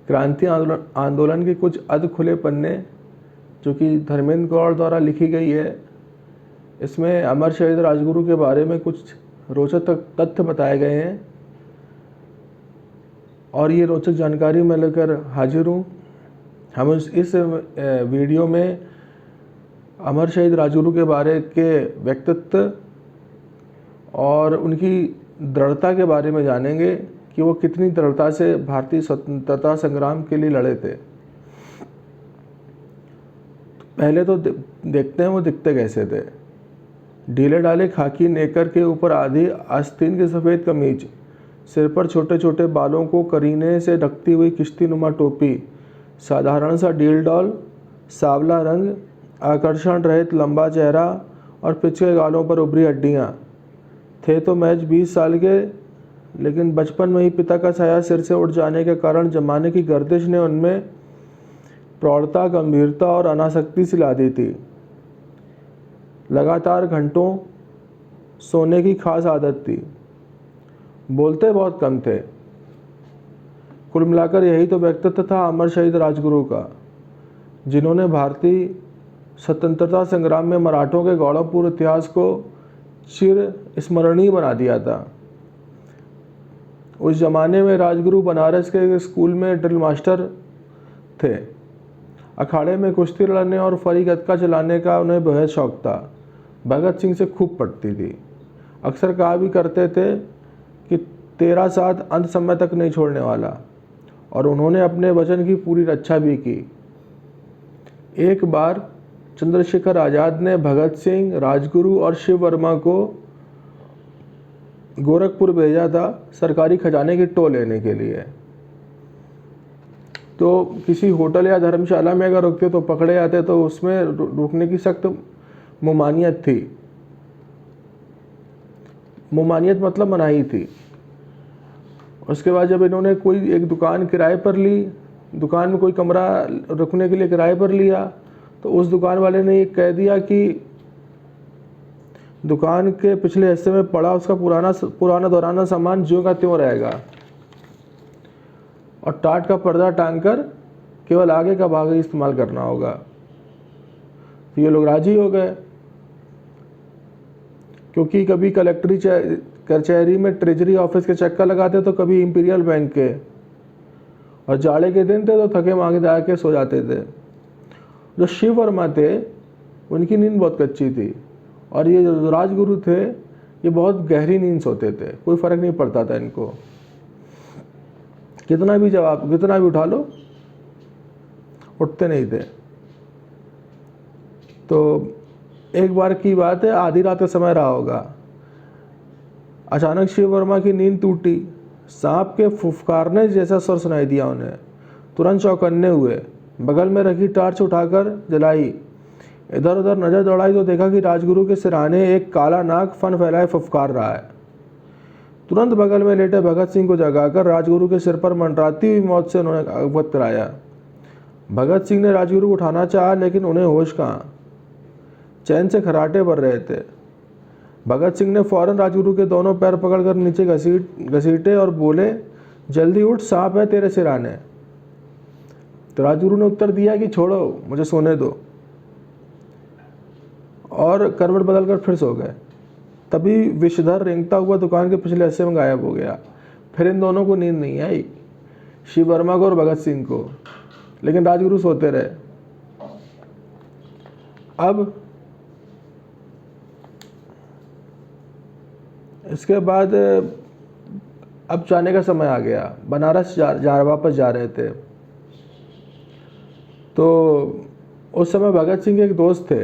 क्रांति आंदोलन के कुछ अध खुले पन्ने जो कि धर्मेंद्र गौड़ द्वारा लिखी गई है। इसमें अमर शहीद राजगुरु के बारे में कुछ रोचक तथ्य बताए गए हैं और ये रोचक जानकारी मैं लेकर हाजिर हूँ। हम इस वीडियो में अमर शहीद राजगुरु के बारे के व्यक्तित्व और उनकी दृढ़ता के बारे में जानेंगे कि वो कितनी दृढ़ता से भारतीय स्वतंत्रता संग्राम के लिए लड़े थे। पहले तो देखते हैं वो दिखते कैसे थे। ढीले डाले खाकी नेकर के ऊपर आधी आस्तीन की सफ़ेद कमीज, सिर पर छोटे छोटे बालों को करीने से ढकती हुई किश्ती नुमा टोपी, साधारण सा डील डॉल, सांवला रंग, आकर्षण रहित लंबा चेहरा और पिछले गालों पर उभरी हड्डियाँ। थे तो महज 20 साल के, लेकिन बचपन में ही पिता का साया सिर से उठ जाने के कारण जमाने की गर्दिश ने उनमें प्रौढ़ता, गंभीरता और अनासक्ति सी ला दी थी। लगातार घंटों सोने की खास आदत थी। बोलते बहुत कम थे। कुल मिलाकर यही तो व्यक्तित्व था अमर शहीद राजगुरु का, जिन्होंने भारतीय स्वतंत्रता संग्राम में मराठों के गौरवपूर्ण इतिहास को चिर स्मरणीय बना दिया था। उस जमाने में राजगुरु बनारस के स्कूल में ड्रिल मास्टर थे। अखाड़े में कुश्ती लड़ने और फरी गतका चलाने का उन्हें बेहद शौक था। भगत सिंह से खूब पटती थी। अक्सर कहा भी करते थे कि तेरा साथ अंत समय तक नहीं छोड़ने वाला, और उन्होंने अपने वचन की पूरी रक्षा भी की। एक बार चंद्रशेखर आज़ाद ने भगत सिंह, राजगुरु और शिव वर्मा को गोरखपुर भेजा था सरकारी खजाने की टो लेने के लिए। तो किसी होटल या धर्मशाला में अगर रुकते तो पकड़े जाते, तो उसमें रुकने की सख्त ममानियत थी। ममानियत मतलब मनाही थी। उसके बाद जब इन्होंने कोई एक दुकान किराए पर ली, दुकान में कोई कमरा रुकने के लिए किराए पर लिया, तो उस दुकान वाले ने ये कह दिया कि दुकान के पिछले हिस्से में पड़ा उसका पुराना दौराना सामान ज्यों का त्यों रहेगा, और टाट का पर्दा टांग कर केवल आगे का भाग ही इस्तेमाल करना होगा। तो ये लोग राजी हो गए, क्योंकि कभी कलेक्ट्री कचहरी में ट्रेजरी ऑफिस के चक्कर लगाते, तो कभी इंपीरियल बैंक के, और जाड़े के दिन थे तो थके मांगे जा के सो जाते थे। जो शिव वर्मा थे उनकी नींद बहुत कच्ची थी, और ये जो राजगुरु थे ये बहुत गहरी नींद सोते थे। कोई फ़र्क नहीं पड़ता था इनको, कितना भी उठा लो उठते नहीं थे। तो एक बार की बात है, आधी रात का समय रहा होगा, अचानक शिव वर्मा की नींद टूटी। सांप के फुफकारने जैसा स्वर सुनाई दिया उन्हें। तुरंत चौकन्ने हुए, बगल में रखी टार्च उठाकर जलाई, इधर उधर नजर दौड़ाई तो देखा कि राजगुरु के सिरहाने एक काला नाग फन फैलाए फुफकार रहा है। तुरंत बगल में लेटे भगत सिंह को जगाकर राजगुरु के सिर पर मंडराती हुई मौत से उन्होंने अवगत कराया। भगत सिंह ने राजगुरु को उठाना चाहा, लेकिन उन्हें होश कहाँ, चैन से खराटे भर रहे थे। भगत सिंह ने फौरन राजगुरु के दोनों पैर पकड़कर नीचे घसीटे और बोले, जल्दी उठ, सांप है तेरे सिरहाने। तो राजगुरु ने उत्तर दिया कि छोड़ो, मुझे सोने दो, और करवट बदलकर फिर सो गए। तभी विषधर रेंगता हुआ दुकान के पिछले हिस्से में गायब हो गया। फिर इन दोनों को नींद नहीं आई, शिव वर्मा को और भगत सिंह को, लेकिन राजगुरु सोते रहे। अब इसके बाद अब जाने का समय आ गया। बनारस वापस जा रहे थे। तो उस समय भगत सिंह के एक दोस्त थे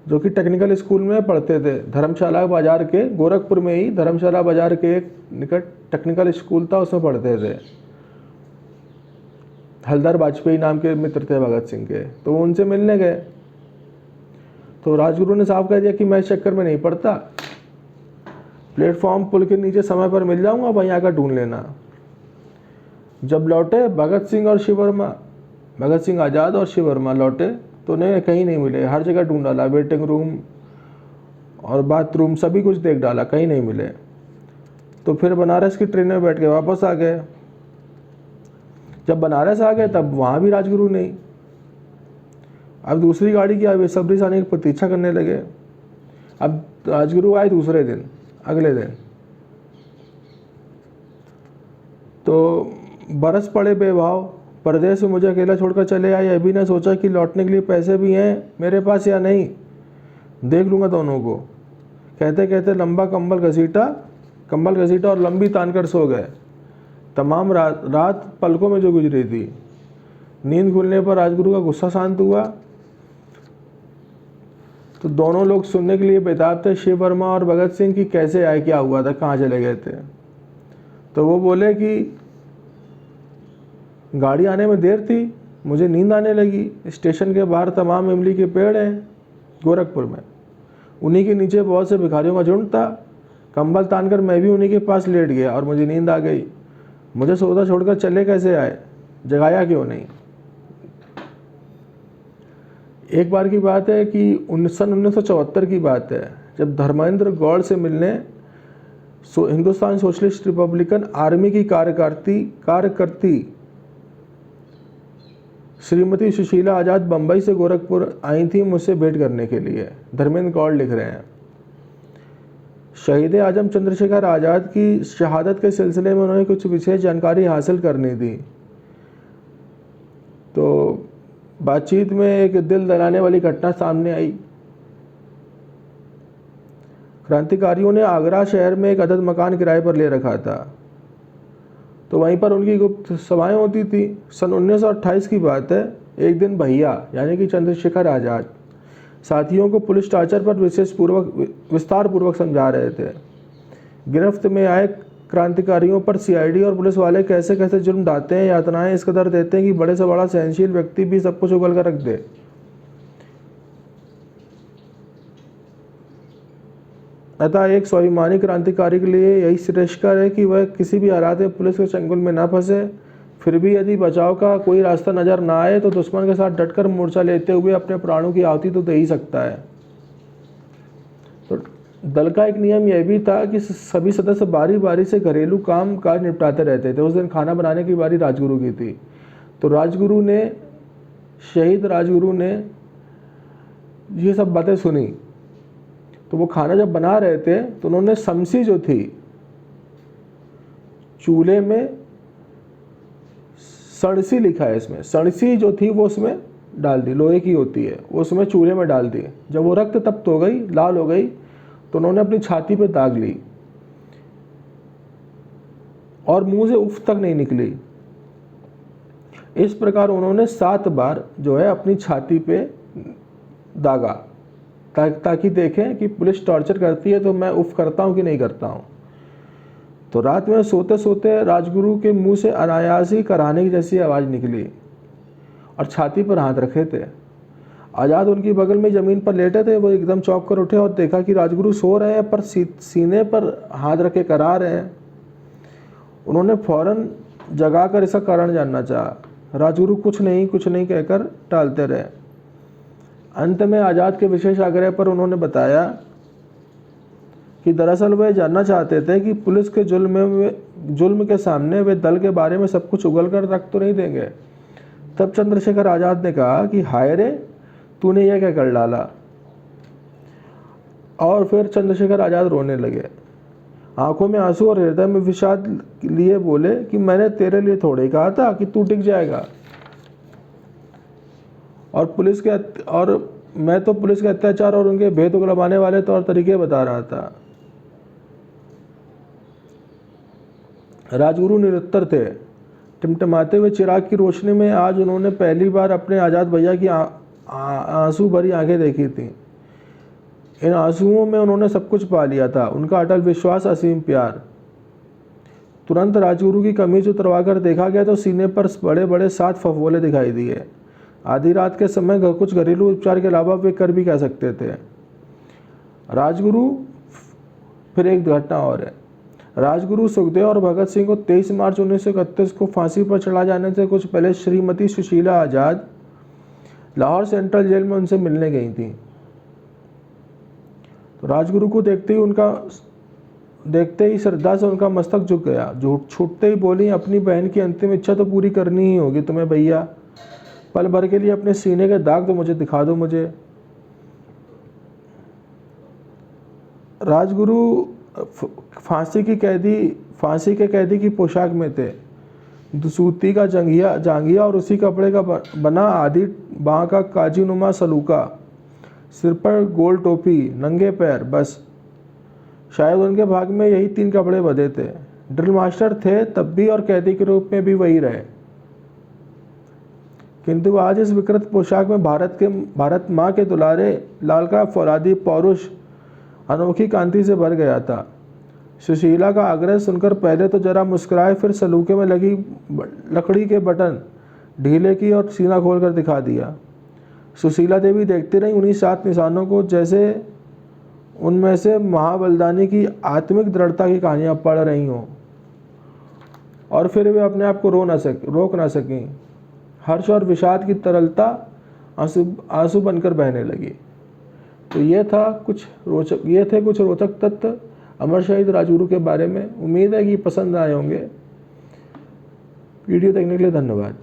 जो कि टेक्निकल स्कूल में पढ़ते थे। धर्मशाला बाजार के, गोरखपुर में ही धर्मशाला बाजार के एक निकट टेक्निकल स्कूल था, उसमें पढ़ते थे। हलदर वाजपेयी नाम के मित्र थे भगत सिंह के। तो वो उनसे मिलने गए। तो राजगुरु ने साफ कह दिया कि मैं इस चक्कर में नहीं पड़ता, प्लेटफॉर्म पुल के नीचे समय पर मिल जाऊंगा, वहीं आकर ढूंढ लेना। जब लौटे भगत सिंह आज़ाद और शिव वर्मा लौटे तो उन्हें कहीं नहीं मिले। हर जगह ढूंढ डाला, वेटिंग रूम और बाथरूम सभी कुछ देख डाला, कहीं नहीं मिले। तो फिर बनारस की ट्रेन में बैठ के वापस आ गए। जब बनारस आ गए तब वहाँ भी राजगुरु नहीं। अब दूसरी गाड़ी की बेसब्री से आने की प्रतीक्षा करने लगे। अब राजगुरु आए दूसरे दिन, अगले दिन तो बरस पड़े बेभाव, परदेश में मुझे अकेला छोड़कर चले आए। अभी ने सोचा कि लौटने के लिए पैसे भी हैं मेरे पास या नहीं, देख लूँगा दोनों को। कहते कहते लंबा कंबल घसीटा और लंबी तान कर सो गए। तमाम रात पलकों में जो गुजरी थी। नींद खुलने पर राजगुरु का गुस्सा शांत हुआ तो दोनों लोग सुनने के लिए बेताब थे, शिव वर्मा और भगत सिंह, की कैसे आए, क्या हुआ था, कहाँ चले गए थे। तो वो बोले कि गाड़ी आने में देर थी, मुझे नींद आने लगी। स्टेशन के बाहर तमाम इमली के पेड़ हैं गोरखपुर में, उन्हीं के नीचे बहुत से भिखारियों का झुंड था। कंबल तानकर मैं भी उन्हीं के पास लेट गया और मुझे नींद आ गई। मुझे सौदा छोड़कर चले कैसे आए, जगाया क्यों नहीं। एक बार की बात है कि सन 1974 की बात है, जब धर्मेंद्र गौड़ से मिलने हिंदुस्तान सोशलिस्ट रिपब्लिकन आर्मी की कार्यकर्ती श्रीमती सुशीला आज़ाद बम्बई से गोरखपुर आई थी मुझसे भेंट करने के लिए। धर्मेंद्र गौड़ लिख रहे हैं, शहीद आजम चंद्रशेखर आज़ाद की शहादत के सिलसिले में उन्होंने कुछ विशेष जानकारी हासिल करनी थी। तो बातचीत में एक दिल दहलाने वाली घटना सामने आई। क्रांतिकारियों ने आगरा शहर में एक अदद मकान किराए पर ले रखा था, तो वहीं पर उनकी गुप्त सभाएं होती थी। सन 1928 की बात है। एक दिन भैया यानी कि चंद्रशेखर आज़ाद साथियों को पुलिस टार्चर पर विस्तार पूर्वक समझा रहे थे। गिरफ्त में आए क्रांतिकारियों पर सीआईडी और पुलिस वाले कैसे कैसे जुर्म ढाते हैं, यातनाएं इस कदर देते हैं कि बड़े से बड़ा सहनशील व्यक्ति भी सब कुछ उगल कर रख दे। अतः एक स्वाभिमानी क्रांतिकारी के लिए यही श्रेष्ठकर है कि वह किसी भी हालात में पुलिस के चंगुल में न फंसे। फिर भी यदि बचाव का कोई रास्ता नजर ना आए तो दुश्मन के साथ डटकर मोर्चा लेते हुए अपने प्राणों की आहुति तो दे ही सकता है। तो दल का एक नियम यह भी था कि सभी सदस्य बारी बारी से घरेलू काम काज निपटाते रहते थे। उस दिन खाना बनाने की बारी राजगुरु की थी। तो शहीद राजगुरु ने ये सब बातें सुनी। तो वो खाना जब बना रहे थे तो उन्होंने शमसी जो थी चूल्हे में, सड़सी लिखा है इसमें, सड़सी जो थी वो उसमें डाल दी, लोहे की होती है, वो उसमें चूल्हे में डाल दी। जब वो रक्त तप्त हो गई, लाल हो गई, तो उन्होंने अपनी छाती पे दाग ली और मुंह से उफ तक नहीं निकली। इस प्रकार उन्होंने 7 बार जो है अपनी छाती पे दागा ताकि देखें कि पुलिस टॉर्चर करती है तो मैं उफ करता हूं कि नहीं करता हूं। तो रात में सोते सोते राजगुरु के मुंह से अनायास ही कराहने की जैसी आवाज़ निकली और छाती पर हाथ रखे थे। आज़ाद उनकी बगल में ज़मीन पर लेटे थे। वो एकदम चौंक कर उठे और देखा कि राजगुरु सो रहे हैं पर सीने पर हाथ रखे करा रहे हैं। उन्होंने फौरन जगाकर इसका कारण जानना चाहा। राजगुरु कुछ नहीं कहकर टालते रहे। अंत में आज़ाद के विशेष आग्रह पर उन्होंने बताया कि दरअसल वे जानना चाहते थे कि पुलिस के जुल्म के सामने वे दल के बारे में सब कुछ उगल कर रख तो नहीं देंगे। तब चंद्रशेखर आज़ाद ने कहा कि हाय रे, तूने यह क्या कर डाला। और फिर चंद्रशेखर आज़ाद रोने लगे, आंखों में आंसू और हृदय में विषाद लिए बोले कि मैंने तेरे लिए थोड़े ही कहा था कि तू टिक जाएगा, और मैं तो पुलिस के अत्याचार और उनके भेद उगलवाने वाले तौर तरीके बता रहा था। राजगुरु निरुत्तर थे। टिमटिमाते हुए चिराग की रोशनी में आज उन्होंने पहली बार अपने आज़ाद भैया की आंसू भरी आंखें देखी थी। इन आंसुओं में उन्होंने सब कुछ पा लिया था, उनका अटल विश्वास, असीम प्यार। तुरंत राजगुरु की कमीज उतरवा कर देखा गया तो सीने पर बड़े बड़े 7 फफोले दिखाई दिए। आधी रात के समय कुछ घरेलू उपचार के अलावा वे कर भी कह सकते थे। राजगुरु, फिर एक घटना और है। राजगुरु सुखदेव और भगत सिंह को 23 मार्च 1931 को फांसी पर चढ़ा जाने से कुछ पहले श्रीमती सुशीला आज़ाद लाहौर सेंट्रल जेल में उनसे मिलने गई थी। तो राजगुरु को देखते ही उनका देखते ही श्रद्धा से उनका मस्तक झुक गया। छूटते ही बोली, अपनी बहन की अंतिम इच्छा तो पूरी करनी ही होगी तुम्हें भैया। पल भर के लिए अपने सीने के दाग तो मुझे दिखा दो मुझे। राजगुरु फांसी के कैदी की पोशाक में थे। सूती का जांघिया और उसी कपड़े का बना आधी बाँ का काजीनुमा सलूका, सिर पर गोल टोपी, नंगे पैर, बस। शायद उनके भाग में यही 3 कपड़े बंधे थे। ड्रिल मास्टर थे तब भी और कैदी के रूप में भी वही रहे, किंतु आज इस विकृत पोशाक में भारत माँ के दुलारे लाल का फौलादी पौरुष अनोखी कांति से भर गया था। सुशीला का आग्रह सुनकर पहले तो जरा मुस्कुराए, फिर सलूके में लगी लकड़ी के बटन ढीले की और सीना खोलकर दिखा दिया। सुशीला देवी देखती रही उन्हीं 7 निशानों को, जैसे उनमें से महाबलिदानी की आत्मिक दृढ़ता की कहानियाँ पढ़ रही हों, और फिर वे अपने आप को रोक ना सकीं। हर्ष और विषाद की तरलता आंसू बनकर बहने लगी। तो ये थे कुछ रोचक तथ्य अमर शहीद राजगुरु के बारे में। उम्मीद है कि पसंद आए होंगे। वीडियो देखने के लिए धन्यवाद।